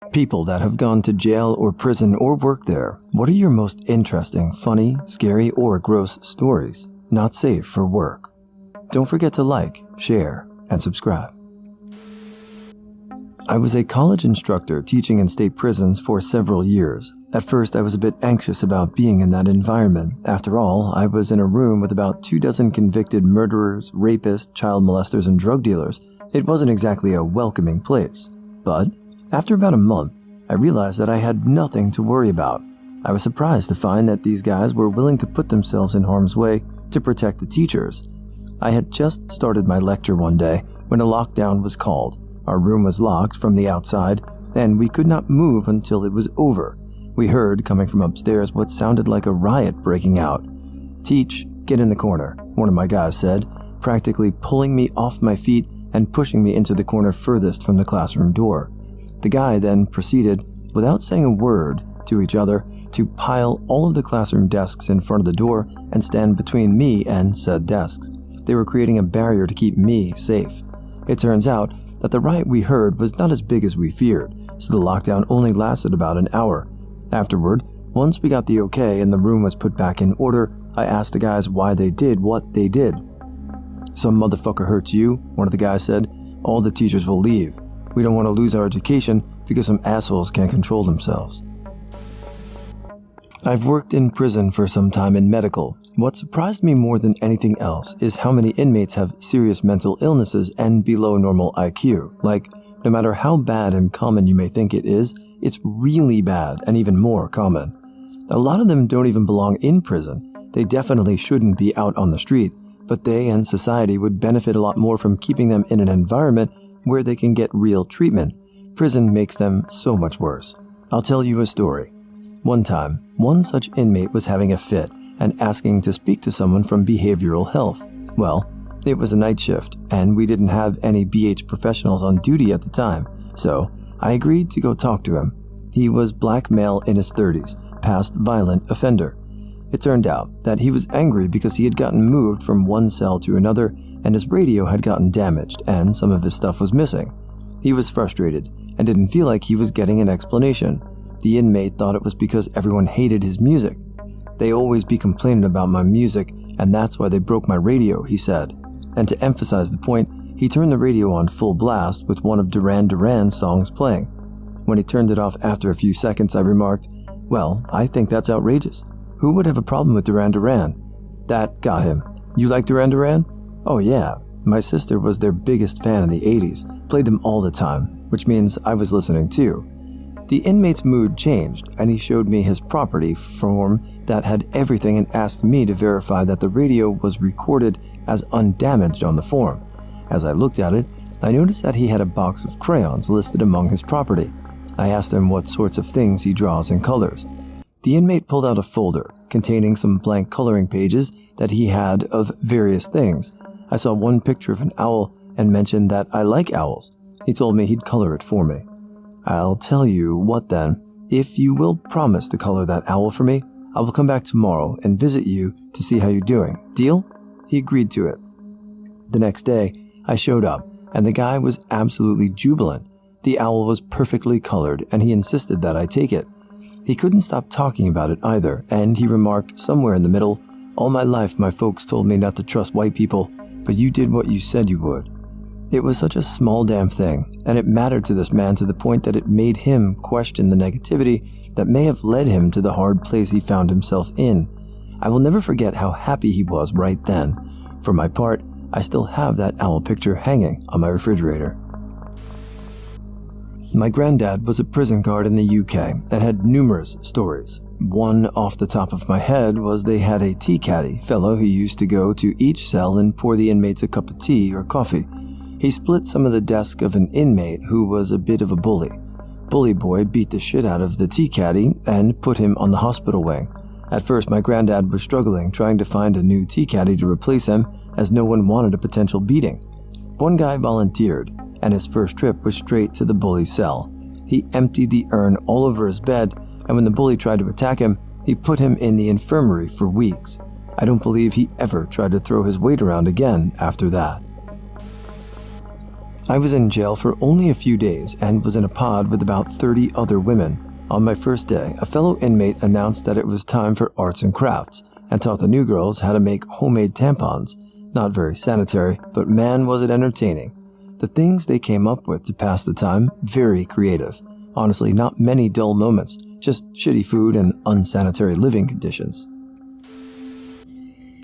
People that have gone to jail or prison or work there, what are your most interesting, funny, scary, or gross stories? Not safe for work. Don't forget to like, share, and subscribe. I was a college instructor teaching in state prisons for several years. At first, I was a bit anxious about being in that environment. After all, I was in a room with about 24 convicted murderers, rapists, child molesters, and drug dealers. It wasn't exactly a welcoming place. But after about a month, I realized that I had nothing to worry about. I was surprised to find that these guys were willing to put themselves in harm's way to protect the teachers. I had just started my lecture one day when a lockdown was called. Our room was locked from the outside, and we could not move until it was over. We heard, coming from upstairs, what sounded like a riot breaking out. "Teach, get in the corner," one of my guys said, practically pulling me off my feet and pushing me into the corner furthest from the classroom door. The guy then proceeded, without saying a word to each other, to pile all of the classroom desks in front of the door and stand between me and said desks. They were creating a barrier to keep me safe. It turns out that the riot we heard was not as big as we feared, so the lockdown only lasted about an hour. Afterward, once we got the okay and the room was put back in order, I asked the guys why they did what they did. "Some motherfucker hurts you," one of the guys said. "All the teachers will leave. We don't want to lose our education because some assholes can't control themselves." I've worked in prison for some time in medical. What surprised me more than anything else is how many inmates have serious mental illnesses and below normal IQ. Like, no matter how bad and common you may think it is, it's really bad and even more common. A lot of them don't even belong in prison. They definitely shouldn't be out on the street, but they and society would benefit a lot more from keeping them in an environment where they can get real treatment. Prison makes them so much worse. I'll tell you a story. One time, one such inmate was having a fit and asking to speak to someone from behavioral health. Well, it was a night shift, and we didn't have any BH professionals on duty at the time, so I agreed to go talk to him. He was black male in his 30s, past violent offender. It turned out that he was angry because he had gotten moved from one cell to another, and his radio had gotten damaged, and some of his stuff was missing. He was frustrated, and didn't feel like he was getting an explanation. The inmate thought it was because everyone hated his music. "They always be complaining about my music, and that's why they broke my radio," he said. And to emphasize the point, he turned the radio on full blast with one of Duran Duran's songs playing. When he turned it off after a few seconds, I remarked, "Well, I think that's outrageous. Who would have a problem with Duran Duran?" That got him. "You like Duran Duran?" "Oh yeah. My sister was their biggest fan in the 80s, played them all the time," which means I was listening too. The inmate's mood changed, and he showed me his property form that had everything and asked me to verify that the radio was recorded as undamaged on the form. As I looked at it, I noticed that he had a box of crayons listed among his property. I asked him what sorts of things he draws in colors. The inmate pulled out a folder containing some blank coloring pages that he had of various things. I saw one picture of an owl and mentioned that I like owls. He told me he'd color it for me. "I'll tell you what then, if you will promise to color that owl for me, I will come back tomorrow and visit you to see how you're doing. Deal?" He agreed to it. The next day, I showed up, and the guy was absolutely jubilant. The owl was perfectly colored, and he insisted that I take it. He couldn't stop talking about it either, and he remarked somewhere in the middle, "All my life my folks told me not to trust white people, but you did what you said you would." It was such a small damn thing, and it mattered to this man to the point that it made him question the negativity that may have led him to the hard place he found himself in. I will never forget how happy he was right then. For my part, I still have that owl picture hanging on my refrigerator. My granddad was a prison guard in the UK and had numerous stories. One off the top of my head was they had a tea caddy fellow who used to go to each cell and pour the inmates a cup of tea or coffee. He split some of the desk of an inmate who was a bit of a bully. Bully boy beat the shit out of the tea caddy and put him on the hospital wing. At first, my granddad was struggling trying to find a new tea caddy to replace him, as no one wanted a potential beating. One guy volunteered, and his first trip was straight to the bully's cell. He emptied the urn all over his bed, and when the bully tried to attack him, he put him in the infirmary for weeks. I don't believe he ever tried to throw his weight around again after that. I was in jail for only a few days and was in a pod with about 30 other women. On my first day, a fellow inmate announced that it was time for arts and crafts and taught the new girls how to make homemade tampons. Not very sanitary, but man was it entertaining. The things they came up with to pass the time, very creative. Honestly, not many dull moments, just shitty food and unsanitary living conditions.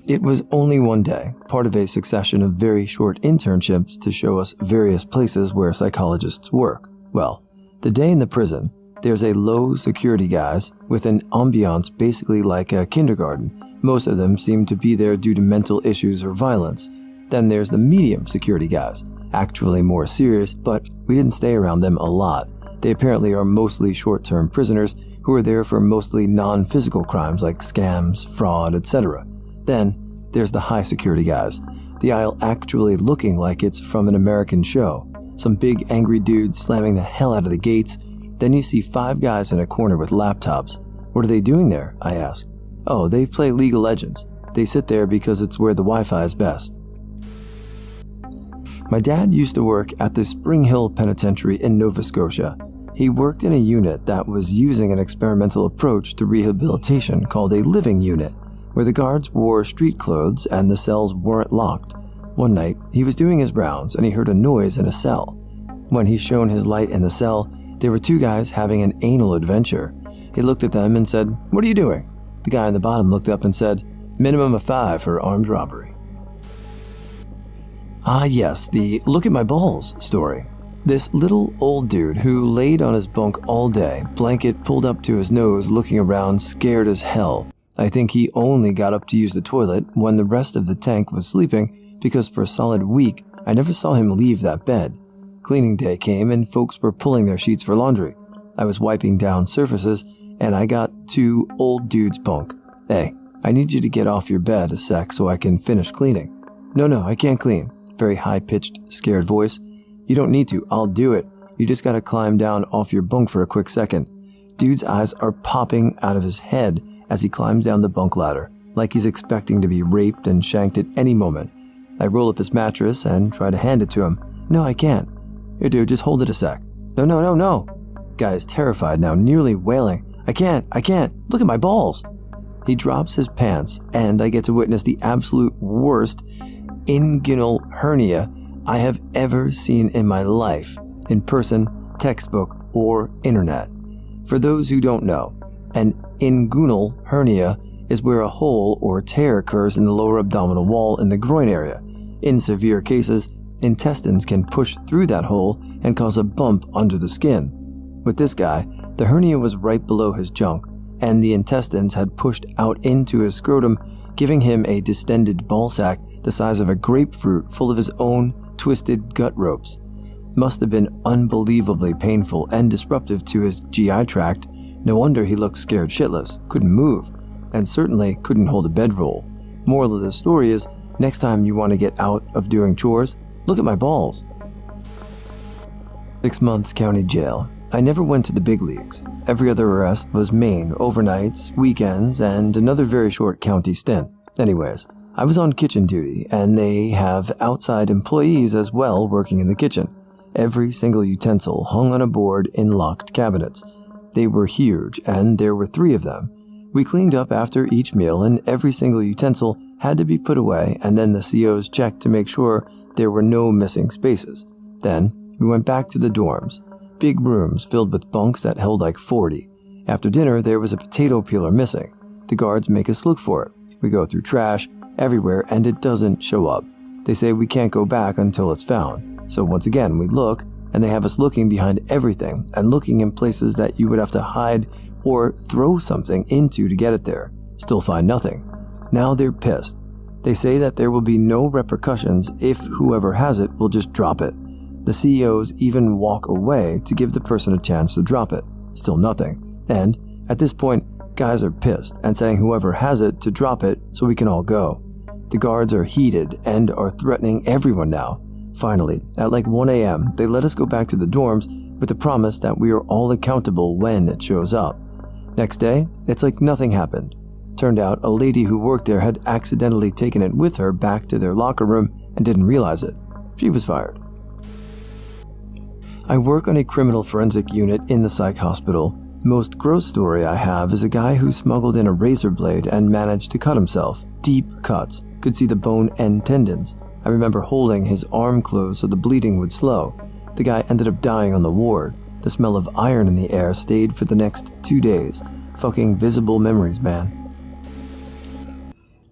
It was only one day, part of a succession of very short internships to show us various places where psychologists work. Well, the day in the prison, there's a low security guys with an ambiance basically like a kindergarten. Most of them seem to be there due to mental issues or violence. Then there's the medium security guys, actually more serious, but we didn't stay around them a lot. They apparently are mostly short-term prisoners who are there for mostly non-physical crimes like scams, fraud, etc. Then, there's the high security guys, the aisle actually looking like it's from an American show. Some big angry dudes slamming the hell out of the gates. Then you see 5 guys in a corner with laptops. What are they doing there? I ask. Oh, they play League of Legends. They sit there because it's where the Wi-Fi is best. My dad used to work at the Spring Hill Penitentiary in Nova Scotia. He worked in a unit that was using an experimental approach to rehabilitation called a living unit, where the guards wore street clothes and the cells weren't locked. One night, he was doing his rounds and he heard a noise in a cell. When he shone his light in the cell, there were 2 guys having an anal adventure. He looked at them and said, "What are you doing?" The guy on the bottom looked up and said, "Minimum of 5 for armed robbery." Ah yes, the "look at my balls" story. This little old dude who laid on his bunk all day, blanket pulled up to his nose, looking around, scared as hell. I think he only got up to use the toilet when the rest of the tank was sleeping, because for a solid week, I never saw him leave that bed. Cleaning day came and folks were pulling their sheets for laundry. I was wiping down surfaces and I got to old dude's bunk. "Hey, I need you to get off your bed a sec so I can finish cleaning." No, I can't clean." Very high-pitched, scared voice. "You don't need to, I'll do it. You just gotta climb down off your bunk for a quick second." Dude's eyes are popping out of his head as he climbs down the bunk ladder, like he's expecting to be raped and shanked at any moment. I roll up his mattress and try to hand it to him. "No, I can't." "Here, dude, just hold it a sec." No. Guy is terrified now, nearly wailing. I can't. Look at my balls." He drops his pants, and I get to witness the absolute worst inguinal hernia I have ever seen in my life, in person, textbook, or internet. For those who don't know, an inguinal hernia is where a hole or tear occurs in the lower abdominal wall in the groin area. In severe cases, intestines can push through that hole and cause a bump under the skin. With this guy, the hernia was right below his junk, and the intestines had pushed out into his scrotum, giving him a distended ballsack the size of a grapefruit full of his own twisted gut ropes. Must have been unbelievably painful and disruptive to his GI tract. No wonder he looked scared shitless, couldn't move, and certainly couldn't hold a bedroll. Moral of the story is, next time you want to get out of doing chores, look at my balls. 6 months county jail. I never went to the big leagues. Every other arrest was Maine, overnights, weekends, and another very short county stint. Anyways, I was on kitchen duty, and they have outside employees as well working in the kitchen. Every single utensil hung on a board in locked cabinets. They were huge, and there were 3 of them. We cleaned up after each meal, and every single utensil had to be put away, and then the COs checked to make sure there were no missing spaces. Then, we went back to the dorms. Big rooms filled with bunks that held like 40. After dinner, there was a potato peeler missing. The guards make us look for it. We go through trash everywhere, and it doesn't show up. They say we can't go back until it's found. So once again, we look, and they have us looking behind everything and looking in places that you would have to hide or throw something into to get it there. Still find nothing. Now they're pissed. They say that there will be no repercussions if whoever has it will just drop it. The CEOs even walk away to give the person a chance to drop it. Still nothing. And at this point, guys are pissed and saying whoever has it to drop it so we can all go. The guards are heated and are threatening everyone now. Finally, at like 1 a.m., they let us go back to the dorms with the promise that we are all accountable when it shows up. Next day, it's like nothing happened. Turned out a lady who worked there had accidentally taken it with her back to their locker room and didn't realize it. She was fired. I work on a criminal forensic unit in the psych hospital. Most gross story I have is a guy who smuggled in a razor blade and managed to cut himself. Deep cuts, could see the bone and tendons. I remember holding his arm closed so the bleeding would slow. The guy ended up dying on the ward. The smell of iron in the air stayed for the next 2 days. Fucking visible memories, man.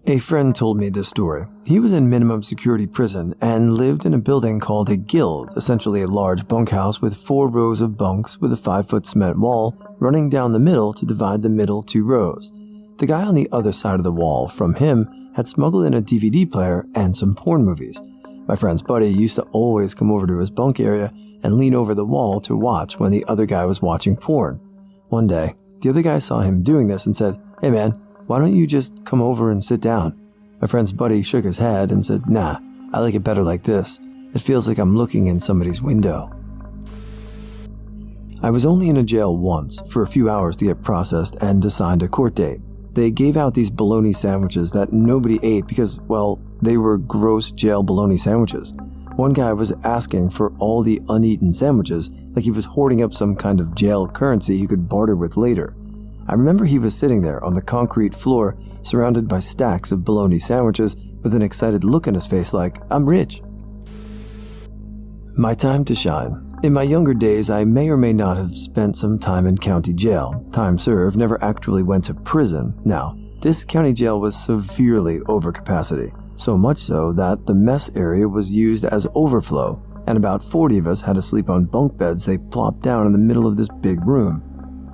A friend told me this story. He was in minimum security prison and lived in a building called a guild, essentially a large bunkhouse with 4 rows of bunks with a 5-foot cement wall running down the middle to divide the middle 2 rows. The guy on the other side of the wall from him had smuggled in a DVD player and some porn movies. My friend's buddy used to always come over to his bunk area and lean over the wall to watch when the other guy was watching porn. One day, the other guy saw him doing this and said, "Hey man, why don't you just come over and sit down?" My friend's buddy shook his head and said, "Nah, I like it better like this. It feels like I'm looking in somebody's window." I was only in a jail once for a few hours to get processed and assigned a court date. They gave out these bologna sandwiches that nobody ate because, well, they were gross jail bologna sandwiches. One guy was asking for all the uneaten sandwiches like he was hoarding up some kind of jail currency he could barter with later. I remember he was sitting there on the concrete floor surrounded by stacks of bologna sandwiches with an excited look on his face like, "I'm rich." My time to shine. In my younger days, I may or may not have spent some time in county jail. Time served, never actually went to prison. Now, this county jail was severely over capacity, so much so that the mess area was used as overflow, and about 40 of us had to sleep on bunk beds they plopped down in the middle of this big room.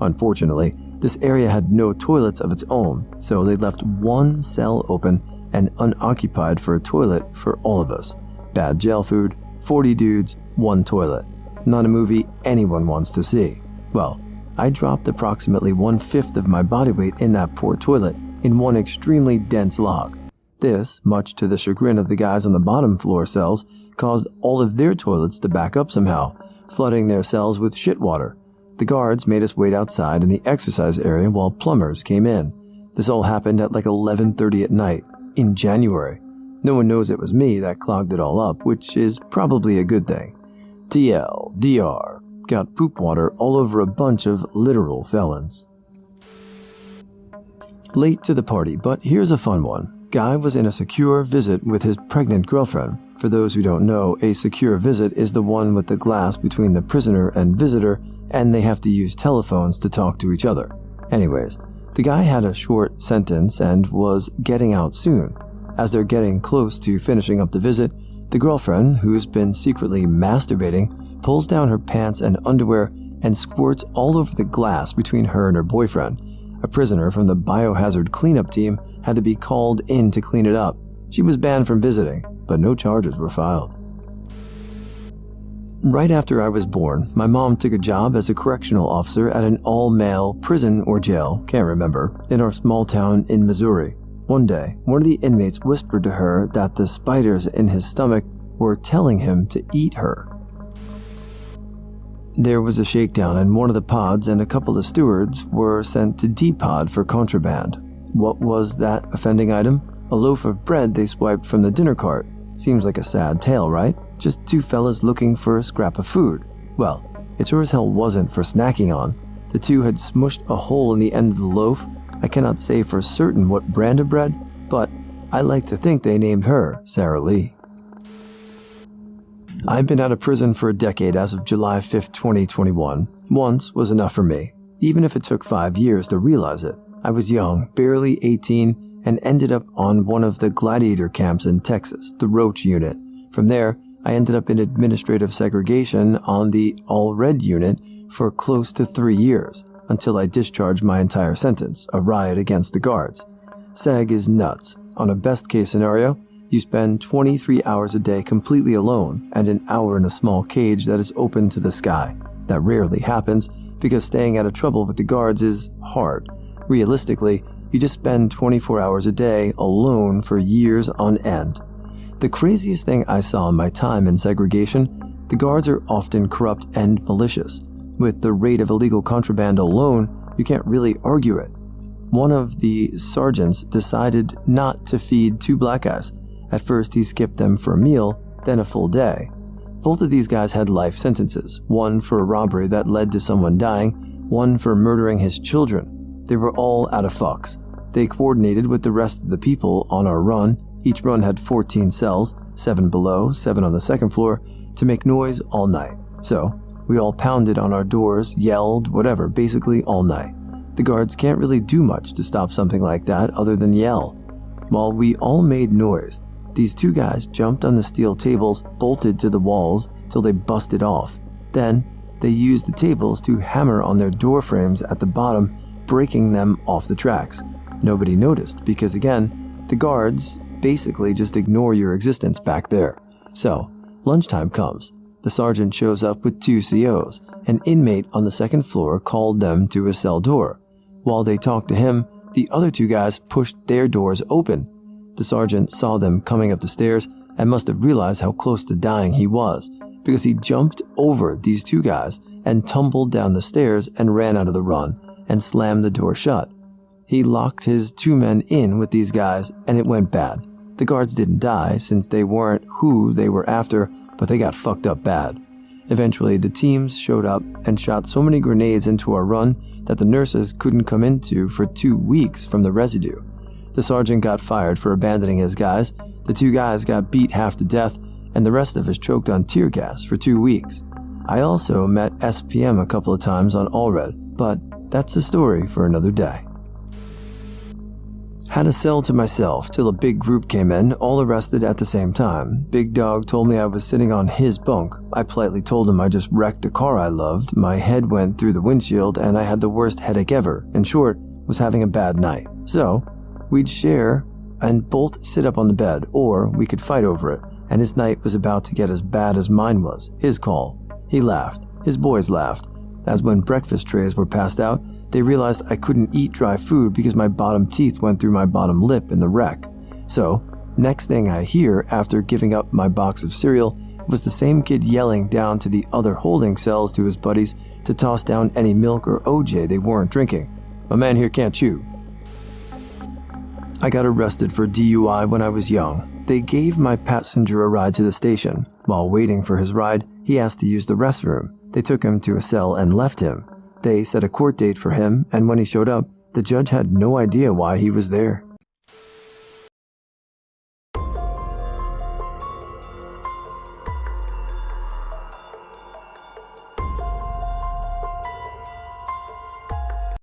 Unfortunately, this area had no toilets of its own, so they left one cell open and unoccupied for a toilet for all of us. Bad jail food, 40 dudes, 1 toilet. Not a movie anyone wants to see. Well, I dropped approximately 1/5 of my body weight in that poor toilet in one extremely dense log. This, much to the chagrin of the guys on the bottom floor cells, caused all of their toilets to back up somehow, flooding their cells with shit water. The guards made us wait outside in the exercise area while plumbers came in. This all happened at like 11:30 at night, in January. No one knows it was me that clogged it all up, which is probably a good thing. TL, DR, got poop water all over a bunch of literal felons. Late to the party, but here's a fun one. Guy was in a secure visit with his pregnant girlfriend. For those who don't know, a secure visit is the one with the glass between the prisoner and visitor, and they have to use telephones to talk to each other. Anyways, the guy had a short sentence and was getting out soon. As they're getting close to finishing up the visit, the girlfriend, who's been secretly masturbating, pulls down her pants and underwear and squirts all over the glass between her and her boyfriend. A prisoner from the biohazard cleanup team had to be called in to clean it up. She was banned from visiting, but no charges were filed. Right after I was born, my mom took a job as a correctional officer at an all-male prison or jail, can't remember, in our small town in Missouri. One day, one of the inmates whispered to her that the spiders in his stomach were telling him to eat her. There was a shakedown and one of the pods and a couple of stewards were sent to D-pod for contraband. What was that offending item? A loaf of bread they swiped from the dinner cart. Seems like a sad tale, right? Just 2 fellas looking for a scrap of food. Well, it sure as hell wasn't for snacking on. The 2 had smushed a hole in the end of the loaf. I cannot say for certain what brand of bread, but I like to think they named her Sarah Lee. I've been out of prison for a decade as of July 5th, 2021. Once was enough for me, even if it took 5 years to realize it. I was young, barely 18, and ended up on one of the gladiator camps in Texas, the Roach unit. From there, I ended up in administrative segregation on the All Red unit for close to 3 years, until I discharged my entire sentence, a riot against the guards. Seg is nuts. On a best case scenario, you spend 23 hours a day completely alone and an hour in a small cage that is open to the sky. That rarely happens because staying out of trouble with the guards is hard. Realistically, you just spend 24 hours a day alone for years on end. The craziest thing I saw in my time in segregation, the guards are often corrupt and malicious. With the rate of illegal contraband alone, you can't really argue it. One of the sergeants decided not to feed 2 black guys. At first he skipped them for a meal, then a full day. Both of these guys had life sentences, one for a robbery that led to someone dying, one for murdering his children. They were all out of fucks. They coordinated with the rest of the people on our run. Each run had 14 cells, 7 below, 7 on the second floor, to make noise all night. So, we all pounded on our doors, yelled, whatever, basically all night. The guards can't really do much to stop something like that other than yell. While we all made noise, these two guys jumped on the steel tables, bolted to the walls till they busted off. Then, they used the tables to hammer on their door frames at the bottom, breaking them off the tracks. Nobody noticed because, again, the guards basically just ignore your existence back there. So, lunchtime comes. The sergeant shows up with 2 COs. An inmate on the second floor called them to his cell door. While they talked to him, the other 2 guys pushed their doors open. The sergeant saw them coming up the stairs and must have realized how close to dying he was, because he jumped over these 2 guys and tumbled down the stairs and ran out of the run and slammed the door shut. He locked his 2 men in with these guys and it went bad. The guards didn't die since they weren't who they were after, but they got fucked up bad. Eventually, the teams showed up and shot so many grenades into our run that the nurses couldn't come into for 2 weeks from the residue. The sergeant got fired for abandoning his guys, the 2 guys got beat half to death, and the rest of us choked on tear gas for 2 weeks. I also met SPM a couple of times on Allred, but that's a story for another day. Had a cell to myself till a big group came in, all arrested at the same time. Big Dog told me I was sitting on his bunk. I politely told him I just wrecked a car I loved, my head went through the windshield, and I had the worst headache ever. In short, was having a bad night. So, we'd share and both sit up on the bed, or we could fight over it, and his night was about to get as bad as mine was. His call. He laughed. His boys laughed. As when breakfast trays were passed out, they realized I couldn't eat dry food because my bottom teeth went through my bottom lip in the wreck. So, next thing I hear after giving up my box of cereal was the same kid yelling down to the other holding cells to his buddies to toss down any milk or OJ they weren't drinking. My man here can't chew. I got arrested for DUI when I was young. They gave my passenger a ride to the station. While waiting for his ride, he asked to use the restroom. They took him to a cell and left him. They set a court date for him, and when he showed up, the judge had no idea why he was there.